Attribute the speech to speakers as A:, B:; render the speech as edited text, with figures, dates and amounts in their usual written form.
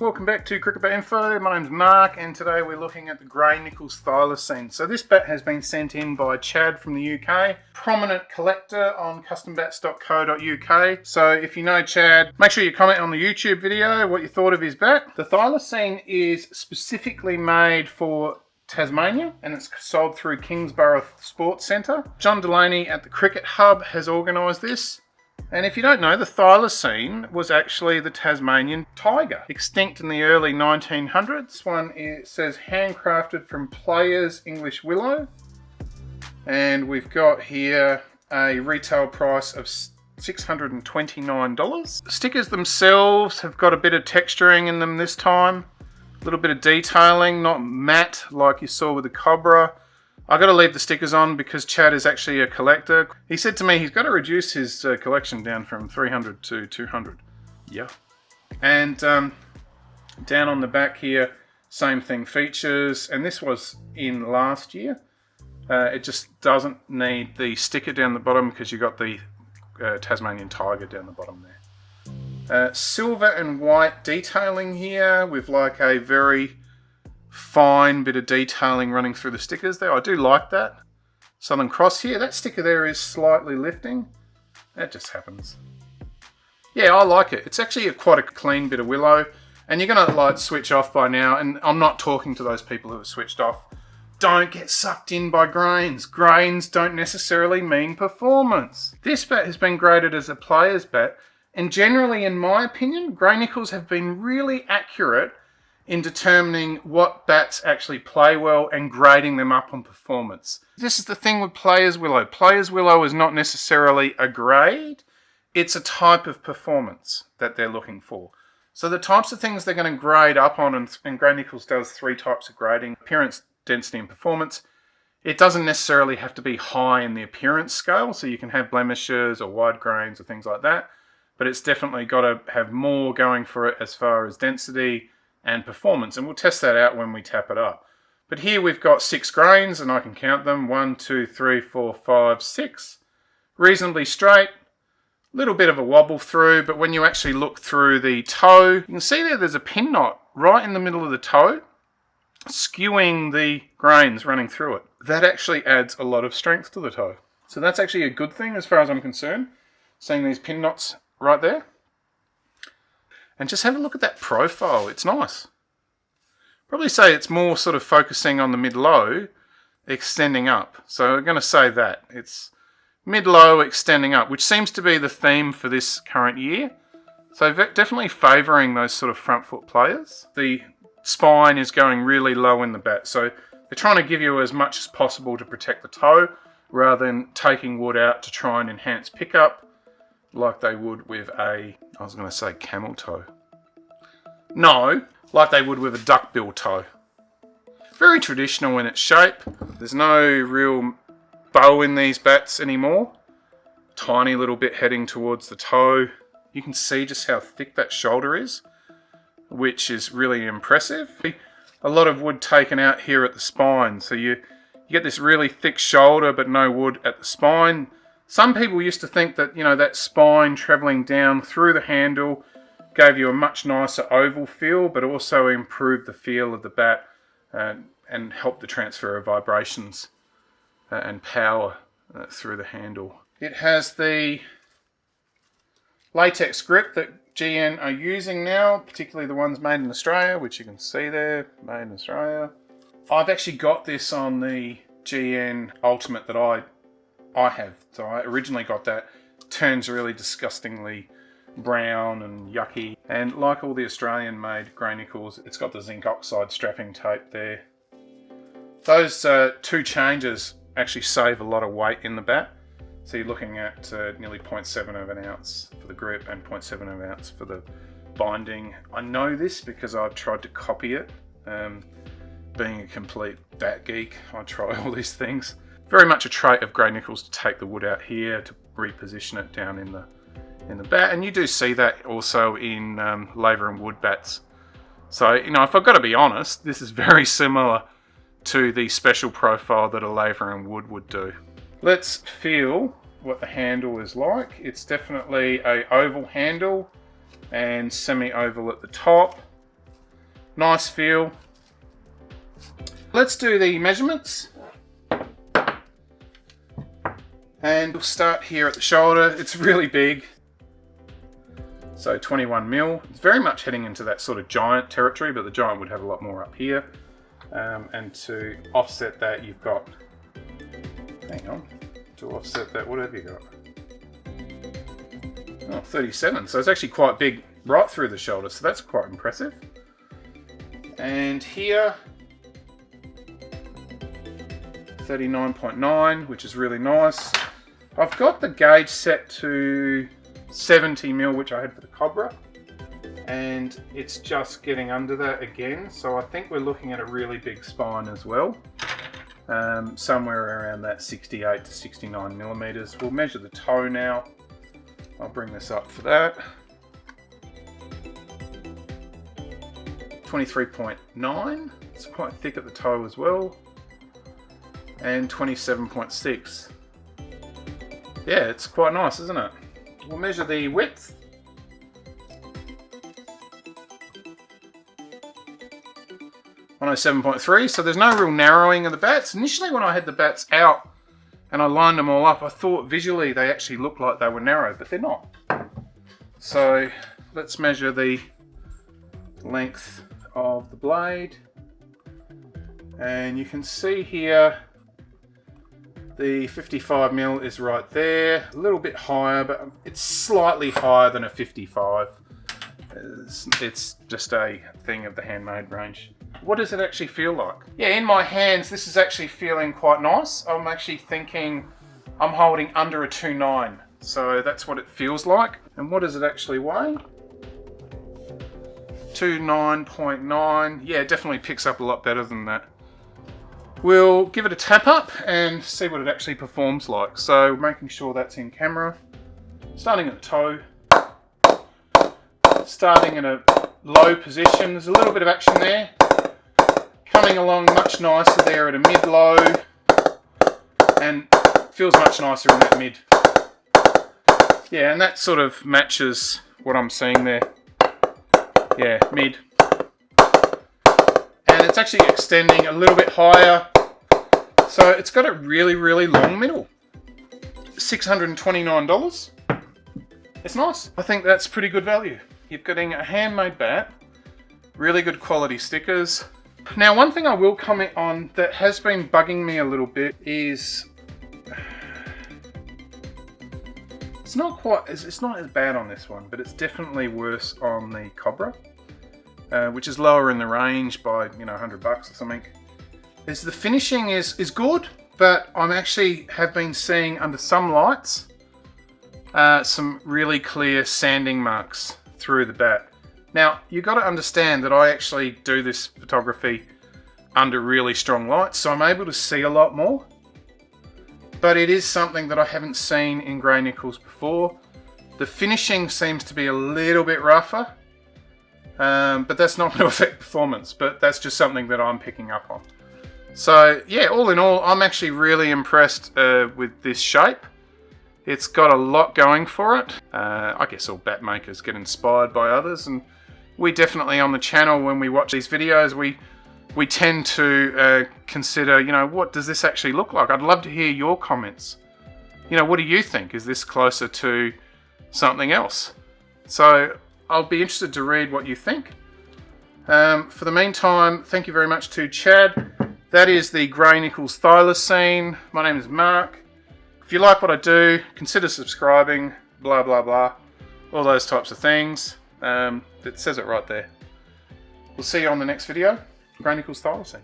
A: Welcome back to CricketBatInfo. My name's Mark and today we're looking at the Gray-Nicholls Thylacine. So this bat has been sent in by Chad from the UK, prominent collector on custombats.co.uk. So if you know Chad, make sure you comment on the YouTube video what you thought of his bat. The Thylacine is specifically made for Tasmania and it's sold through Kingsborough Sports Centre. John Delaney at the Cricket Hub has organised this. And if you don't know, the Thylacine was actually the Tasmanian tiger, extinct in the early 1900s. One it says handcrafted from Players English Willow. And we've got here a retail price of $629. The stickers themselves have got a bit of texturing in them this time. A little bit of detailing, not matte like you saw with the Cobra. I got to leave the stickers on because Chad is actually a collector. He said to me he's got to reduce his collection down from 300 to 200. Yeah. And down on the back here, same thing, features. And this was in last year. It just doesn't need the sticker down the bottom because you got the Tasmanian tiger down the bottom there. Silver and white detailing here with like a very fine bit of detailing running through the stickers there. I do like that. Southern Cross here. That sticker there is slightly lifting. That just happens. Yeah, I like it. It's actually quite a clean bit of willow. And you're going to like switch off by now. And I'm not talking to those people who have switched off. Don't get sucked in by grains. Grains don't necessarily mean performance. This bat has been graded as a player's bat. And generally, in my opinion, Gray-Nickolls have been really accurate in determining what bats actually play well and grading them up on performance. This is the thing with Players Willow. Players Willow is not necessarily a grade, it's a type of performance that they're looking for. So the types of things they're going to grade up on, and Gray-Nickolls does 3 types of grading: appearance, density and performance. It doesn't necessarily have to be high in the appearance scale, so you can have blemishes or wide grains or things like that, but it's definitely got to have more going for it as far as density and performance, and we'll test that out when we tap it up. But here we've got 6 grains, and I can count them: 1, 2, 3, 4, 5, 6. Reasonably straight, little bit of a wobble through, but when you actually look through the toe, you can see there's a pin knot right in the middle of the toe, skewing the grains running through it. That actually adds a lot of strength to the toe. So that's actually a good thing as far as I'm concerned, seeing these pin knots right there. And just have a look at that profile. It's nice. Probably say it's more sort of focusing on the mid-low, extending up. So I'm going to say that. It's mid-low, extending up, which seems to be the theme for this current year. So definitely favouring those sort of front foot players. The spine is going really low in the bat. So they're trying to give you as much as possible to protect the toe, rather than taking wood out to try and enhance pickup, like they would with a, I was going to say camel toe. No, like they would with a duckbill toe. Very traditional in its shape. There's no real bow in these bats anymore. Tiny little bit heading towards the toe. You can see just how thick that shoulder is, which is really impressive. A lot of wood taken out here at the spine. So you get this really thick shoulder but no wood at the spine. Some people used to think that, you know, that spine travelling down through the handle gave you a much nicer oval feel, but also improved the feel of the bat and helped the transfer of vibrations and power through the handle. It has the latex grip that GN are using now, particularly the ones made in Australia, which you can see there, made in Australia. I've actually got this on the GN Ultimate that I have. So I originally got that. Turns really disgustingly brown and yucky. And like all the Australian made Gray-Nickolls, it's got the zinc oxide strapping tape there. Those 2 changes actually save a lot of weight in the bat. So you're looking at nearly 0.7 of an ounce for the grip and 0.7 of an ounce for the binding. I know this because I've tried to copy it. Being a complete bat geek, I try all these things. Very much a trait of Gray-Nickolls to take the wood out here to reposition it down in the bat, and you do see that also in laver and wood bats. So, you know, if I've got to be honest, this is very similar to the special profile that a laver and wood would do. Let's feel what the handle is like. It's definitely a oval handle and semi-oval at the top. Nice feel. Let's do the measurements. And we'll start here at the shoulder. It's really big. So 21 mil. It's very much heading into that sort of giant territory, but the giant would have a lot more up here. And to offset that, you've got, hang on, to offset that, what have you got? Oh, 37. So it's actually quite big right through the shoulder. So that's quite impressive. And here, 39.9, which is really nice. I've got the gauge set to 70 mil, which I had for the Cobra, and it's just getting under that again. So I think we're looking at a really big spine as well, somewhere around that 68 to 69 millimeters. We'll measure the toe now. I'll bring this up for that. 23.9. It's quite thick at the toe as well. And 27.6. Yeah, it's quite nice, isn't it? We'll measure the width. .107.3, so there's no real narrowing of the bats. Initially when I had the bats out and I lined them all up, I thought visually they actually looked like they were narrow, but they're not. So let's measure the length of the blade. And you can see here the 55 mil is right there, a little bit higher, but it's slightly higher than a 55. It's just a thing of the handmade range. What does it actually feel like? Yeah, in my hands, this is actually feeling quite nice. I'm actually thinking I'm holding under a 2.9. So that's what it feels like. And what does it actually weigh? 29.9. Yeah, it definitely picks up a lot better than that. We'll give it a tap up and see what it actually performs like. So making sure that's in camera. Starting at the toe. Starting in a low position. There's a little bit of action there. Coming along much nicer there at a mid-low. And feels much nicer in that mid. Yeah, and that sort of matches what I'm seeing there. Yeah, mid. And it's actually extending a little bit higher. So it's got a really, really long middle. $629. It's nice. I think that's pretty good value. You're getting a handmade bat, really good quality stickers. Now, one thing I will comment on that has been bugging me a little bit is it's not as bad on this one, but it's definitely worse on the Cobra, which is lower in the range by, you know, $100 or something. The finishing is good, but I'm actually have been seeing under some lights some really clear sanding marks through the bat. Now, you've got to understand that I actually do this photography under really strong lights, so I'm able to see a lot more. But it is something that I haven't seen in Gray-Nickolls before. The finishing seems to be a little bit rougher, but that's not going to affect performance, but that's just something that I'm picking up on. So yeah, all in all, I'm actually really impressed with this shape. It's got a lot going for it. I guess all bat makers get inspired by others, and we definitely on the channel, when we watch these videos, we tend to consider, you know, what does this actually look like? I'd love to hear your comments. You know, what do you think? Is this closer to something else? So I'll be interested to read what you think. For the meantime, thank you very much to Chad. That is the Gray-Nickolls Thylacine. My name is Mark. If you like what I do, consider subscribing, blah, blah, blah. All those types of things. It says it right there. We'll see you on the next video. Gray-Nickolls Thylacine.